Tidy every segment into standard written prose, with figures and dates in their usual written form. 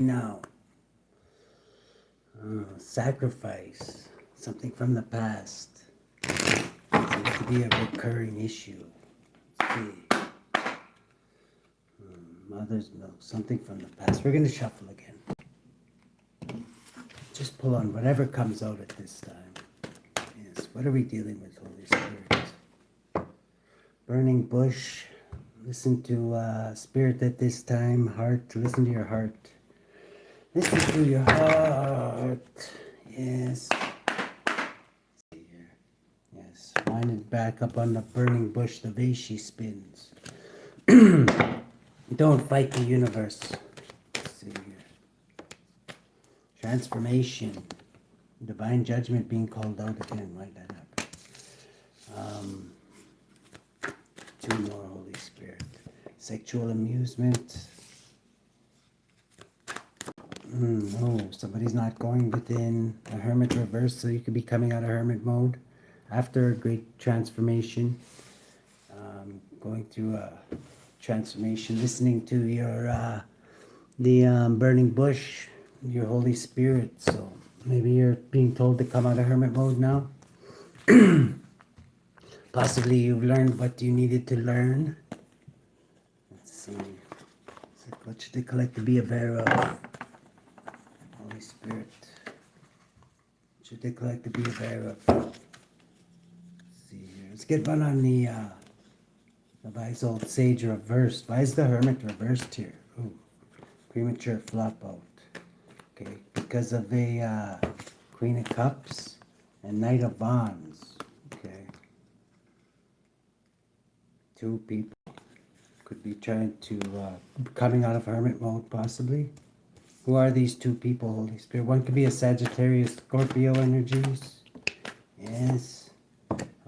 now. Sacrifice, something from the past. Seems to be a recurring issue. Let's see. Mother's milk, something from the past. We're going to shuffle again. Just pull on whatever comes out at this time. Yes, what are we dealing with, Holy Spirit? Burning bush. Listen to Spirit at this time. Heart, listen to your heart. Listen to your heart. Yes. Yes. Wind it back up on the burning bush. The Vaishi spins. Don't fight the universe. Let's see here. Transformation. Divine judgment being called out again. Why that happen? Two more, Holy Spirit. Sexual amusement. No, somebody's not going within a hermit reverse, so you could be coming out of hermit mode after a great transformation. Going through a transformation, listening to your burning bush, your Holy Spirit. So maybe you're being told to come out of hermit mode now. Possibly you've learned what you needed to learn. Let's see. What should the collective be aware of? Holy Spirit. What should the collective be aware of? Let's see here. Let's get one on the wise old sage reversed. Why is the hermit reversed here? Ooh, premature flop out. Okay, because of the Queen of Cups and Knight of Wands. Okay. Two people could be trying to, coming out of hermit mode possibly. Who are these two people, Holy Spirit? One could be a Sagittarius, Scorpio energies. Yes.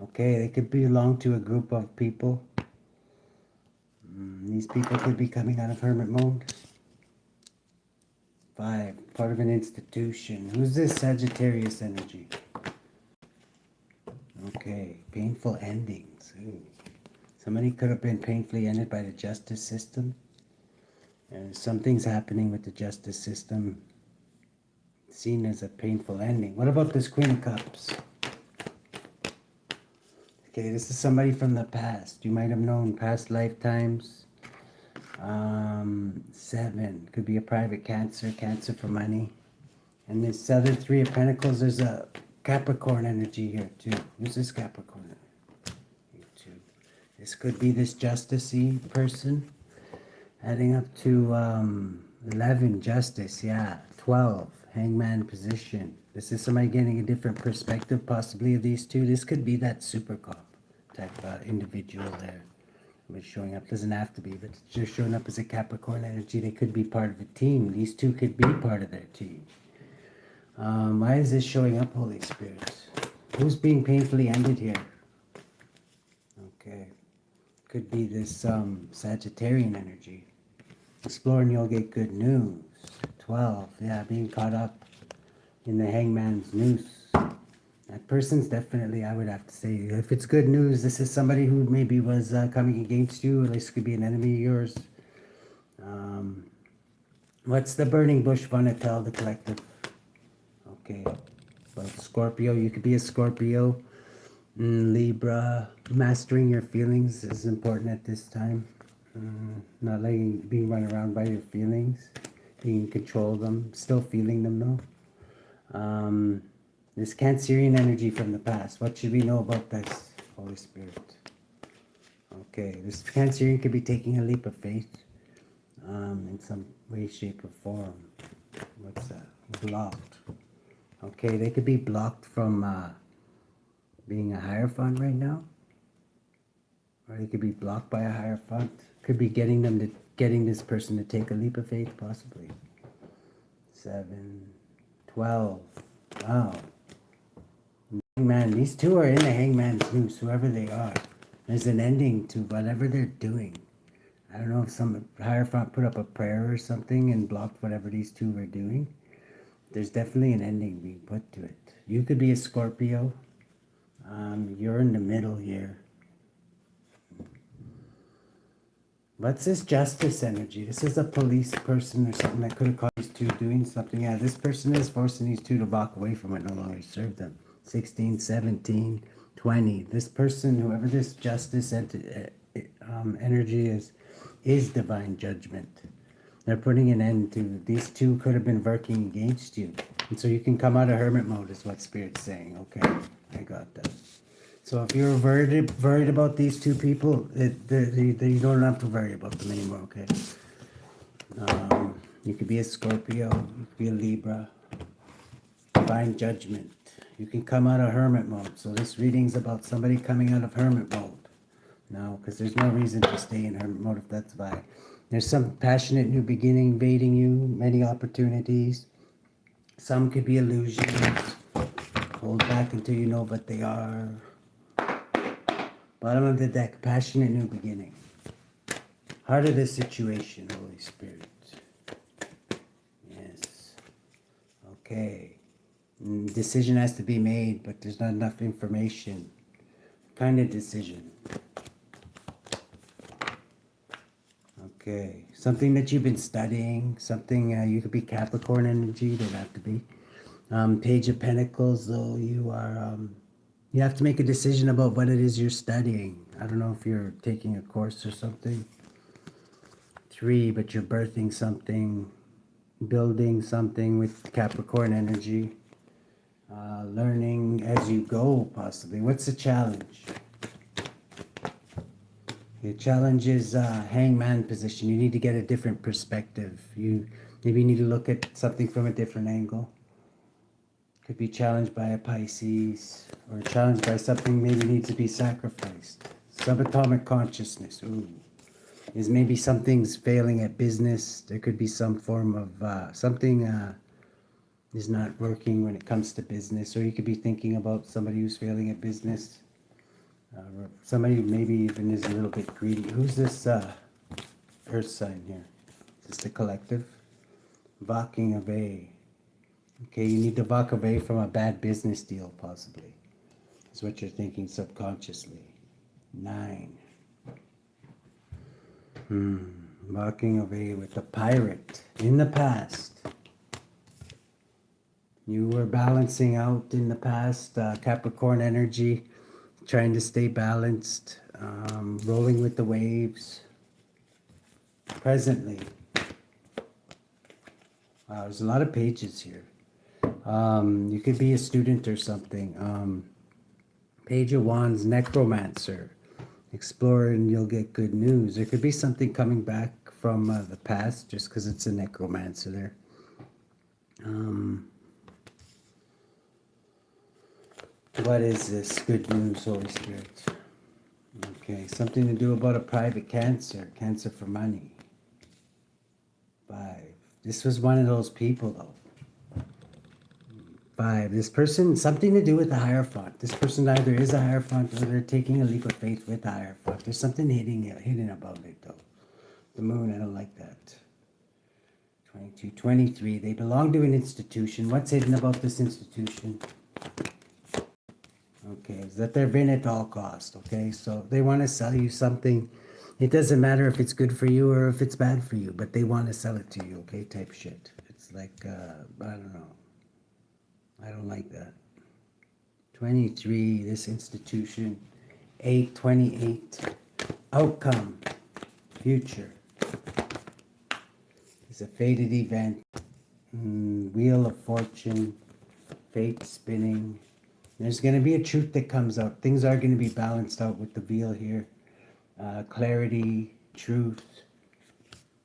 Okay, they could belong to a group of people. These people could be coming out of hermit mode. 5, part of an institution. Who's this Sagittarius energy? Okay, painful endings. Ooh. Somebody could have been painfully ended by the justice system. And something's happening with the justice system, seen as a painful ending. What about this Queen of Cups? Okay, this is somebody from the past. You might have known past lifetimes. 7, could be a private cancer, cancer for money. And this other 3 of Pentacles, there's a Capricorn energy here too. Who's this Capricorn? You too. This could be this justice-y person. Adding up to 11, justice, yeah. 12, hangman position. This is somebody getting a different perspective possibly of these two. This could be that super cop type individual there. Somebody showing up, doesn't have to be, but it's just showing up as a Capricorn energy. They could be part of a team. These two could be part of their team. Why is this showing up, Holy Spirit? Who's being painfully ended here? Okay. Could be this Sagittarian energy. Explore and you'll get good news. 12, yeah, being caught up in the hangman's noose. That person's definitely, I would have to say, if it's good news, this is somebody who maybe was coming against you, or this could be an enemy of yours. What's the burning bush want to tell the collective? Okay, well, Scorpio, you could be a Scorpio. Libra, mastering your feelings is important at this time. Not letting being run around by your feelings, being in control of them, still feeling them though. This Cancerian energy from the past. What should we know about this, Holy Spirit? Okay, this Cancerian could be taking a leap of faith in some way, shape, or form. What's that? Blocked. Okay, they could be blocked from being a Hierophant right now. Or they could be blocked by a Hierophant. Could be getting this person to take a leap of faith, possibly. 7, 12. Wow. Hangman. These two are in the hangman's noose, whoever they are. There's an ending to whatever they're doing. I don't know if some Hierophant put up a prayer or something and blocked whatever these two were doing. There's definitely an ending being put to it. You could be a Scorpio. You're in the middle here. What's this justice energy? This is a police person or something that could have caused these two doing something. Yeah, this person is forcing these two to walk away from it, no longer serve them. 16, 17, 20. This person, whoever this justice energy is divine judgment. They're putting an end to, these two could have been working against you. And so you can come out of hermit mode is what Spirit's saying. Okay, I got that. So if you're worried about these two people, you don't have to worry about them anymore, okay? You could be a Scorpio, you could be a Libra. Divine judgment. You can come out of hermit mode. So this reading's about somebody coming out of hermit mode. No, because there's no reason to stay in hermit mode if that's why. There's some passionate new beginning waiting you, many opportunities. Some could be illusions. Hold back until you know what they are. Bottom of the deck, passionate new beginning. Heart of the situation, Holy Spirit. Yes. Okay. Decision has to be made, but there's not enough information. Kind of decision. Okay. Something that you've been studying. Something, you could be Capricorn energy, you don't have to be. Page of Pentacles, though, you are, you have to make a decision about what it is you're studying. I don't know if you're taking a course or something. 3, but you're birthing something, building something with Capricorn energy. Learning as you go, possibly. What's the challenge? The challenge is hangman position. You need to get a different perspective. You maybe need to look at something from a different angle. Could be challenged by a Pisces, or challenged by something maybe needs to be sacrificed. Subatomic consciousness. Ooh. Is maybe something's failing at business. There could be some form of something is not working when it comes to business, or you could be thinking about somebody who's failing at business. Somebody maybe even is a little bit greedy. Who's this earth sign here? Is this the collective? Walking away. Okay, you need to walk away from a bad business deal, possibly. That's what you're thinking subconsciously. 9. Walking away with the pirate in the past. You were balancing out in the past, Capricorn energy, trying to stay balanced, rolling with the waves. Presently. Wow, there's a lot of pages here. You could be a student or something. Page of Wands, necromancer. Explore and you'll get good news. There could be something coming back from the past just because it's a necromancer there. What is this? Good news, Holy Spirit. Okay, something to do about a private cancer. Cancer for money. 5. This was one of those people, though. 5. This person, something to do with the Hierophant. This person either is a Hierophant or they're taking a leap of faith with the Hierophant. There's something hidden about it, though. The moon, I don't like that. 22, 23. They belong to an institution. What's hidden about this institution? Okay, is that they're in at all cost, okay? So they want to sell you something. It doesn't matter if it's good for you or if it's bad for you, but they want to sell it to you, okay? Type shit. It's like, I don't know. I don't like that. 23, this institution. 8, 28. Outcome. Future. It's a fated event. Wheel of fortune. Fate spinning. There's going to be a truth that comes out. Things are going to be balanced out with the wheel here. Clarity, truth.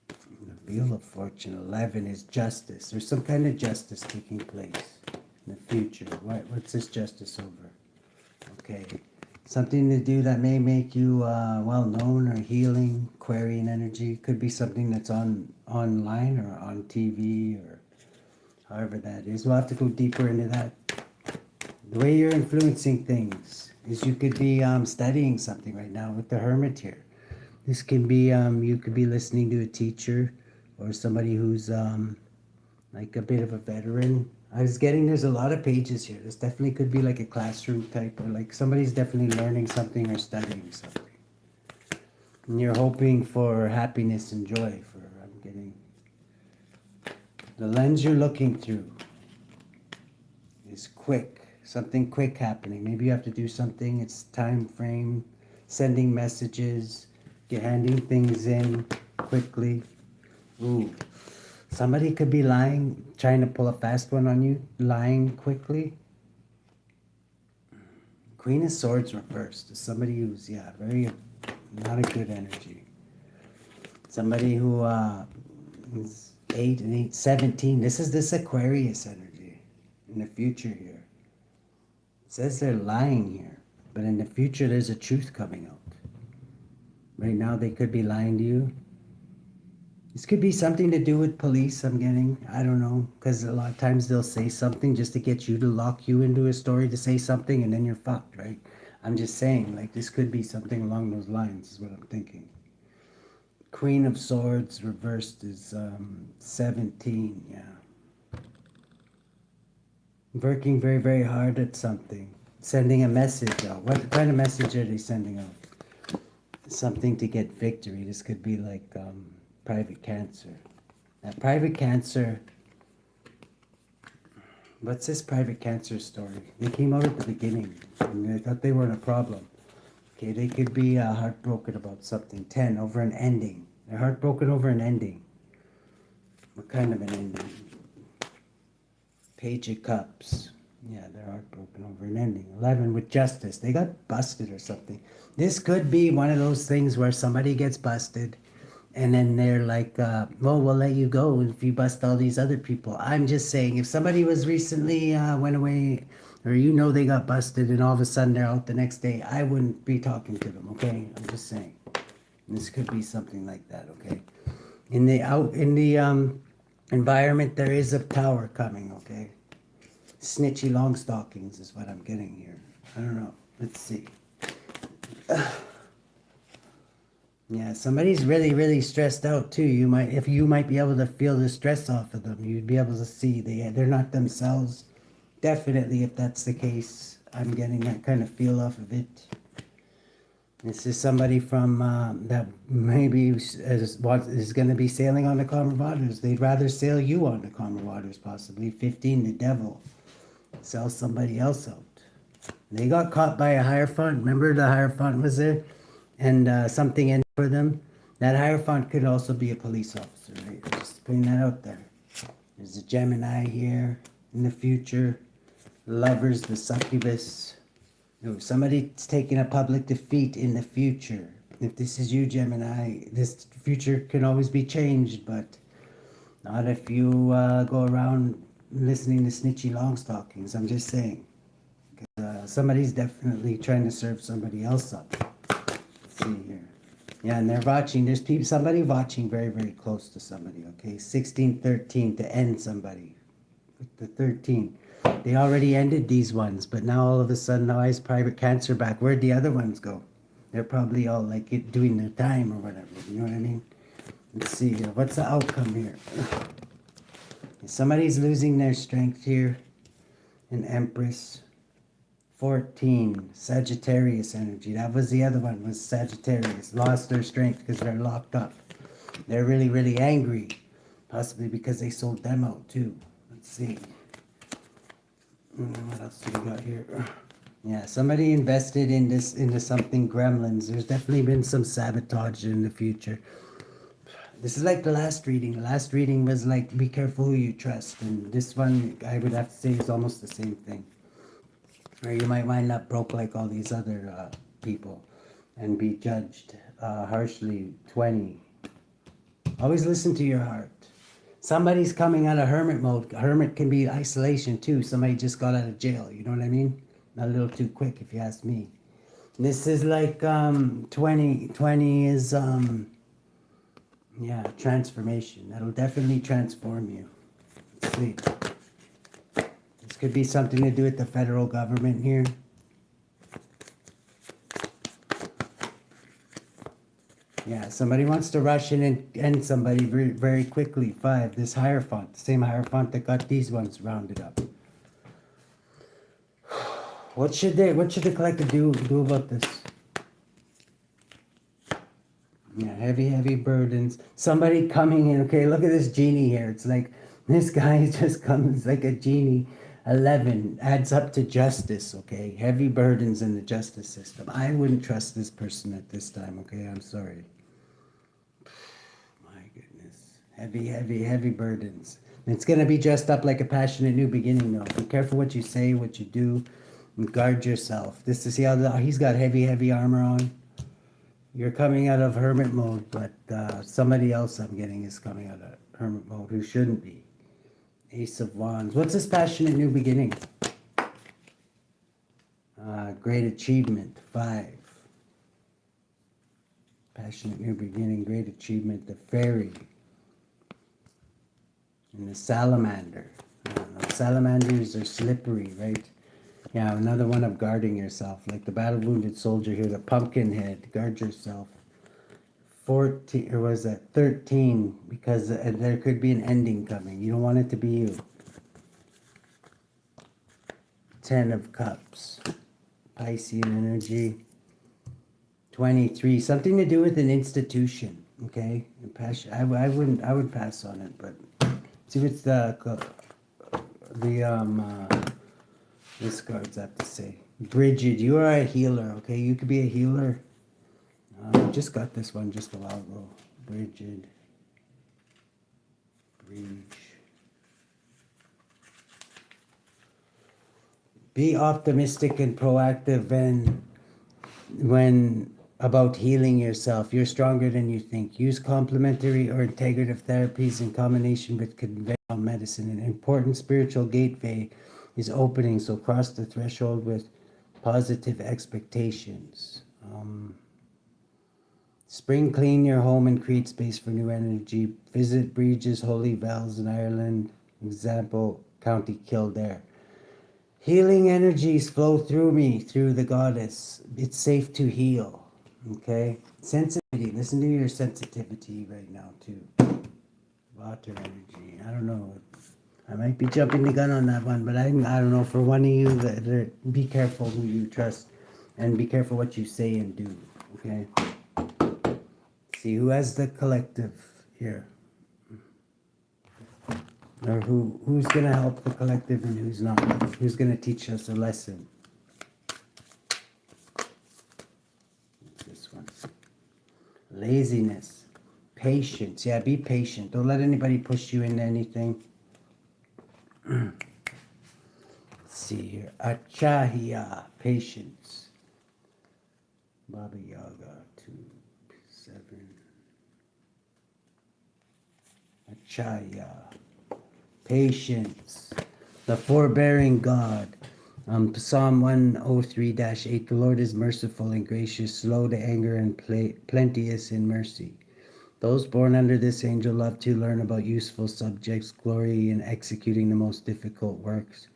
The wheel of fortune, 11, is justice. There's some kind of justice taking place in the future. What's this justice over? Okay. Something to do that may make you well-known or healing, Aquarian energy. Could be something that's online or on TV or however that is. We'll have to go deeper into that. The way you're influencing things is you could be studying something right now with the Hermit here. This can be, you could be listening to a teacher or somebody who's like a bit of a veteran. I was getting, there's a lot of pages here. This definitely could be like a classroom type, or like somebody's definitely learning something or studying something. And you're hoping for happiness and joy for, I'm getting. The lens you're looking through is quick. Something quick happening. Maybe you have to do something. It's time frame, sending messages, handing things in quickly. Ooh. Somebody could be lying, trying to pull a fast one on you, lying quickly. Queen of Swords reversed. Somebody who's, yeah, very, not a good energy. Somebody who is 8 and 8, 17. This is this Aquarius energy in the future here. It says they're lying here, but in the future there's a truth coming out. Right now they could be lying to you. This could be something to do with police, I'm getting. I don't know, because a lot of times they'll say something just to get you to lock you into a story to say something, and then you're fucked, right? I'm just saying, like, this could be something along those lines is what I'm thinking. Queen of Swords reversed is 17, yeah. Working very, very hard at something. Sending a message out. What kind of message are they sending out? Something to get victory. This could be like private cancer. Now, private cancer, what's this private cancer story? They came out at the beginning and they thought they weren't a problem. Okay, they could be heartbroken about something. 10, over an ending. They're heartbroken over an ending. What kind of an ending? Page of Cups. Yeah, they're heartbroken over an ending. 11, with justice. They got busted or something. This could be one of those things where somebody gets busted and then they're like, well, we'll let you go if you bust all these other people. I'm just saying, if somebody was recently went away, or you know they got busted and all of a sudden they're out the next day, I wouldn't be talking to them, okay? I'm just saying. This could be something like that, okay? In the environment, there is a tower coming, okay? Snitchy long stockings is what I'm getting here. I don't know. Let's see. Yeah, somebody's really, really stressed out too. You might be able to feel the stress off of them. You'd be able to see they're not themselves. Definitely, if that's the case, I'm getting that kind of feel off of it. This is somebody from that maybe is going to be sailing on the calmer waters. They'd rather sail you on the calmer waters, possibly. 15, the devil. Sell somebody else out. They got caught by a Hierophant. Remember the Hierophant was there? And something ended for them. That Hierophant could also be a police officer, right? Just putting that out there. There's a Gemini here in the future. Lovers, the succubus. No, somebody's taking a public defeat in the future. If this is you, Gemini, this future can always be changed, but not if you go around listening to snitchy longstockings. I'm just saying. Somebody's definitely trying to serve somebody else up. Let's see here. Yeah, and they're watching. There's somebody watching very, very close to somebody, okay? 16, 13 to end somebody. With the 13. They already ended these ones, but now all of a sudden, now is private cancer back. Where'd the other ones go? They're probably all like doing their time or whatever. You know what I mean? Let's see here. What's the outcome here? Somebody's losing their strength here. An Empress. 14, Sagittarius energy. That was the other one, was Sagittarius. Lost their strength because they're locked up. They're really, really angry. Possibly because they sold them out too. Let's see. What else do we got here? Yeah, somebody invested in this into something gremlins. There's definitely been some sabotage in the future. This is like the last reading. The last reading was like, be careful who you trust. And this one, I would have to say, is almost the same thing. Or you might wind up broke like all these other people and be judged harshly. 20. Always listen to your heart. Somebody's coming out of hermit mode. Hermit can be isolation too. Somebody just got out of jail. You know what I mean? Not a little too quick if you ask me. This is like 20. 20 is, yeah, transformation. That'll definitely transform you. Let's see. This could be something to do with the federal government here. Yeah, somebody wants to rush in and end somebody very, very quickly. 5, this Hierophant, the same Hierophant that got these ones rounded up. What should the collective do about this? Yeah, heavy, heavy burdens. Somebody coming in. Okay, look at this genie here. It's like This guy just comes like a genie. 11 adds up to justice, okay? Heavy burdens in the justice system. I wouldn't trust this person at this time, okay? I'm sorry. My goodness. Heavy, heavy, heavy burdens. It's going to be dressed up like a passionate new beginning, though. Be careful what you say, what you do, and guard yourself. This is, see how he's got heavy, heavy armor on? You're coming out of hermit mode, but somebody else I'm getting is coming out of hermit mode who shouldn't be. Ace of Wands. What's this passionate new beginning? Great achievement. 5. Passionate new beginning, great achievement. The fairy. And the salamander. Salamanders are slippery, right? Yeah, another one of guarding yourself. Like the battle wounded soldier here, the pumpkin head. Guard yourself. 14, or was that 13? Because there could be an ending coming. You don't want it to be you. 10 of Cups. Piscean energy. 23. Something to do with an institution. Okay? I would pass on it, but see what's this cards have to say. BRIGID. You are a healer, okay? You could be a healer. I just got this one just a while ago. BRIGID. Breach. Be optimistic and proactive when about healing yourself. You're stronger than you think. Use complementary or integrative therapies in combination with conventional medicine. An important spiritual gateway is opening, so cross the threshold with positive expectations. Spring clean your home and create space for new energy. Visit Bridges Holy Wells in Ireland. Example, County Kildare. Healing energies flow through me, through the goddess. It's safe to heal. Okay? Sensitivity. Listen to your sensitivity right now, too. Water energy. I don't know. I might be jumping the gun on that one, but I don't know. For one of you, be careful who you trust. And be careful what you say and do. Okay? See who has the collective here. Or who's going to help the collective and who's not. Who's going to teach us a lesson. What's this one? Laziness. Patience. Yeah, be patient. Don't let anybody push you into anything. Let's see here. ACHAIAH. Patience. Baba Yaga. 2, 7. ACHAIAH. Patience, the forbearing God. Psalm 103-8, the Lord is merciful and gracious, slow to anger and plenteous in mercy. Those born under this angel love to learn about useful subjects, glory in executing the most difficult works,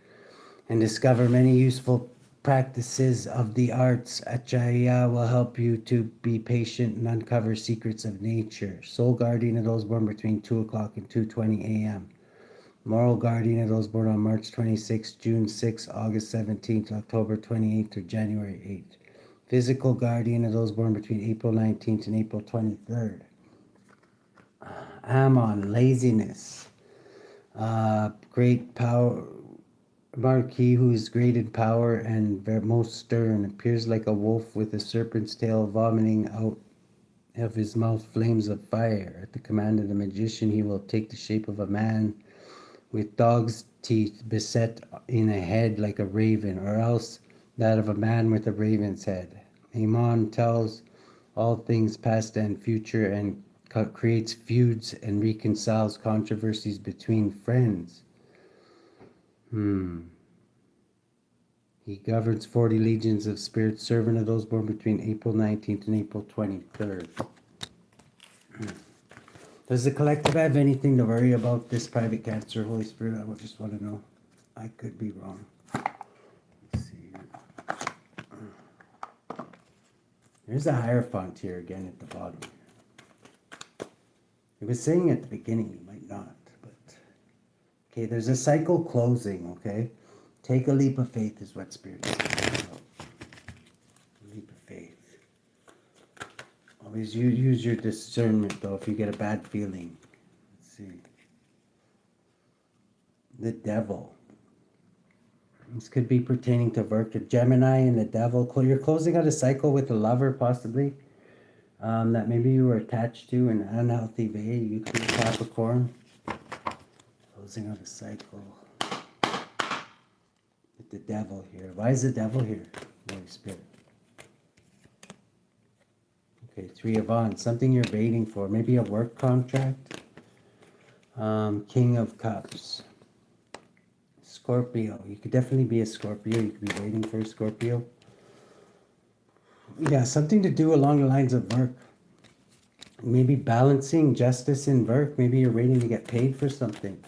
and discover many useful practices of the arts. ACHAIAH will help you to be patient and uncover secrets of nature. Soul guardian of those born between 2 o'clock and 2:20 a.m. Moral guardian of those born on March 26th, June 6th, August 17th, October 28th, or January 8th. Physical guardian of those born between April 19th and April 23rd. AMON, laziness. Great power. Marquis, who is great in power and most stern, appears like a wolf with a serpent's tail, vomiting out of his mouth flames of fire. At the command of the magician, he will take the shape of a man with dog's teeth, beset in a head like a raven, or else that of a man with a raven's head. AMON tells all things past and future and creates feuds and reconciles controversies between friends. He governs 40 legions of spirits, servant of those born between April 19th and April 23rd. Does the collective have anything to worry about this private Cancer, Holy Spirit? I just want to know. I could be wrong. Let's see. There's a Hierophant here again at the bottom. It was saying at the beginning, you might not, but okay, there's a cycle closing, okay? Take a leap of faith is what Spirit is saying. Leap of faith. Always use your discernment, though, if you get a bad feeling. Let's see. The Devil. This could be pertaining to work. The Gemini and the Devil. You're closing out a cycle with a lover, possibly. That maybe you were attached to in an unhealthy way. You could be Capricorn. Closing out a cycle. With the Devil here. Why is the Devil here? Holy Spirit. Okay, Three of Wands. Something you're waiting for. Maybe a work contract. King of Cups. Scorpio. You could definitely be a Scorpio. You could be waiting for a Scorpio. Yeah, something to do along the lines of work. Maybe balancing justice in work. Maybe you're waiting to get paid for something.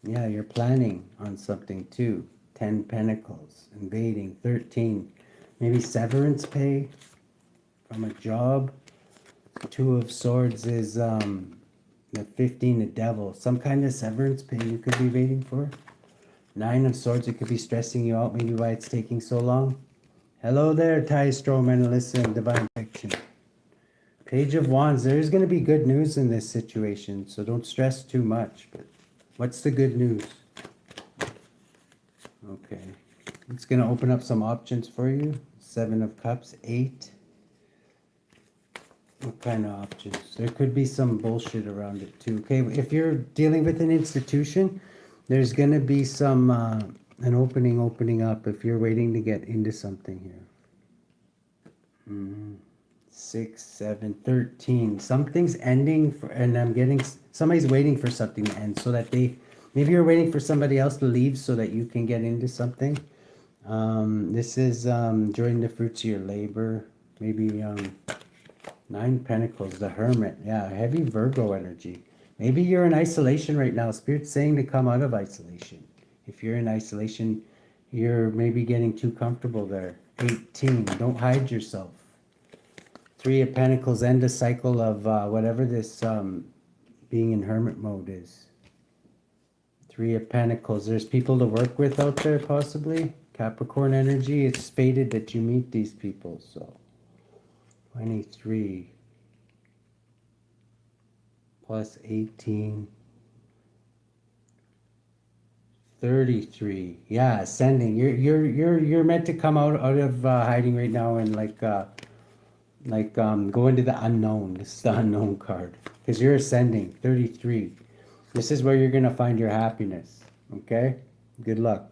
Yeah, you're planning on something too. 10 Pentacles. And waiting. 13. Maybe severance pay from a job. Two of Swords is the 15, the Devil. Some kind of severance pay you could be waiting for. 9 of Swords, it could be stressing you out. Maybe why it's taking so long. Hello there, Ty Stroman, listen, Divine Protection. Page of Wands, there's going to be good news in this situation, so don't stress too much. But what's the good news? Okay. It's going to open up some options for you. 7 of Cups, 8. What kind of options? There could be some bullshit around it too. Okay, if you're dealing with an institution, there's going to be some an opening up if you're waiting to get into something here. 6, 7, 13. Something's ending for, and I'm getting somebody's waiting for something to end so that maybe you're waiting for somebody else to leave so that you can get into something. This is enjoying the fruits of your labor. Maybe 9 Pentacles, the Hermit. Yeah, heavy Virgo energy. Maybe you're in isolation right now. Spirit's saying to come out of isolation. If you're in isolation, you're maybe getting too comfortable there. 18, don't hide yourself. 3 of Pentacles, end a cycle of whatever this being in hermit mode is. 3 of Pentacles, there's people to work with out there possibly. Capricorn energy, it's fated that you meet these people, so. 23 plus 18, 33. Yeah, ascending. You're meant to come out of hiding right now and go into the unknown. This is the unknown card because you're ascending. 33. This is where you're gonna find your happiness. Okay. Good luck.